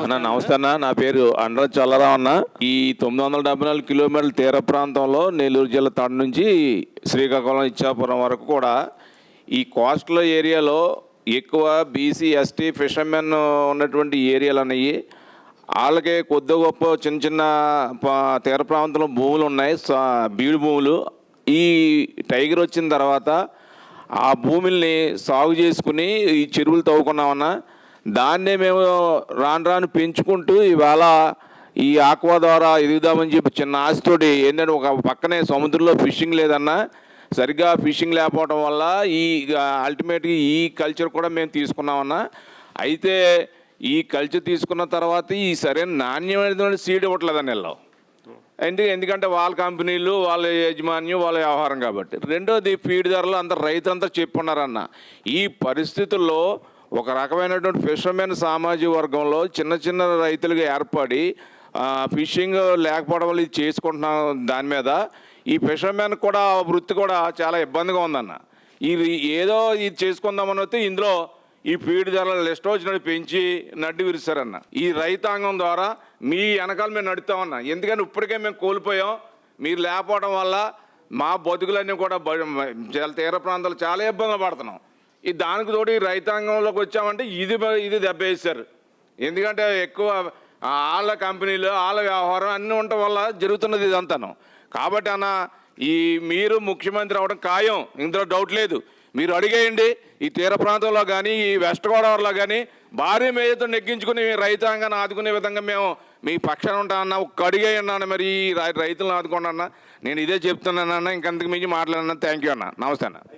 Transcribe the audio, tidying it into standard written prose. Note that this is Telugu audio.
అన్న నమస్తే అన్న, నా పేరు అండ్ర చల్లరావు అన్న. ఈ 974 కిలోమీటర్ల తీర ప్రాంతంలో నెల్లూరు జిల్లా తండ నుంచి శ్రీకాకుళం ఇచ్చాపురం వరకు కూడా ఈ కోస్టల్ ఏరియాలో ఎక్కువ బీసీ ఎస్టీ ఫిషర్మెన్ ఉన్నటువంటి ఏరియాలు అనేవి. వాళ్ళకి కొద్ది గొప్ప చిన్న చిన్న తీర ప్రాంతంలో భూములు ఉన్నాయి, బీడు భూములు. ఈ టైగర్ వచ్చిన తర్వాత ఆ భూముల్ని సాగు చేసుకుని ఈ చెరువులు తవ్వుకున్నామన్నా. దాన్నే మేము రాను రాను పెంచుకుంటూ ఇవాళ ఈ ఆక్వా ద్వారా ఎదుగుదామని చెప్పి చిన్న ఆశతోటి ఏంటంటే ఒక పక్కనే సముద్రంలో ఫిషింగ్ లేదన్నా, సరిగ్గా ఫిషింగ్ లేకపోవడం వల్ల ఈ అల్టిమేట్గా ఈ కల్చర్ కూడా మేము తీసుకున్నామన్నా. అయితే ఈ కల్చర్ తీసుకున్న తర్వాత ఈ సరైన నాణ్యమైనటువంటి సీడ్ ఇవ్వట్లేదని వెళ్ళాం. ఎందుకంటే వాళ్ళ కంపెనీలు, వాళ్ళ యాజమాన్యం, వాళ్ళ వ్యవహారం కాబట్టి. రెండోది ఫీడ్ ధరలు అంత రైతులంతా చెప్పున్నారన్న. ఈ పరిస్థితుల్లో ఒక రకమైనటువంటి ఫిషర్మెన్ సామాజిక వర్గంలో చిన్న చిన్న రైతులుగా ఏర్పడి ఫిషింగ్ లేకపోవడం వల్ల ఇది చేసుకుంటున్నాం. దాని మీద ఈ ఫిషర్మెన్ కూడా వృత్తి కూడా చాలా ఇబ్బందిగా ఉందన్న. ఇది ఏదో ఇది చేసుకుందామని వస్తే ఇందులో ఈ ఫీడ్ ధరలు లిస్ట్ వచ్చినట్టు పెంచి నడ్డి విరుస్తారన్న. ఈ రైతాంగం ద్వారా మీ వెనకాల మేము నడుస్తామన్నా. ఎందుకంటే ఇప్పటికే మేము కోల్పోయాం. మీరు లేకపోవడం వల్ల మా బతుకులన్నీ కూడా చాలా తీర ప్రాంతాలు చాలా ఇబ్బందులు పడుతున్నాం. ఈ దానికి తోడు ఈ రైతాంగంలోకి వచ్చామంటే ఇది దెబ్బ వేశారు. ఎందుకంటే ఎక్కువ వాళ్ళ కంపెనీలు, వాళ్ళ వ్యవహారం అన్నీ ఉండటం వల్ల జరుగుతున్నది ఇదంతాను. కాబట్టి అన్న, ఈ మీరు ముఖ్యమంత్రి అవ్వడం ఖాయం, ఇందులో డౌట్ లేదు. మీరు అడిగేయండి. ఈ తీర ప్రాంతంలో కానీ, ఈ వెస్ట్ గోదావరిలో కానీ భారీ మేయతో నెగ్గించుకుని రైతాంగాన్ని ఆదుకునే విధంగా మేము మీ పక్షాన ఉంటానన్నా. ఒక్క అడిగేయండి అన్న, మరి ఈ రైతులను ఆదుకోండి అన్న. నేను ఇదే చెప్తున్నానన్న, ఇంకంతకు మించి మాట్లాడన్నా. థ్యాంక్ యూ అన్న. నమస్తే అన్న.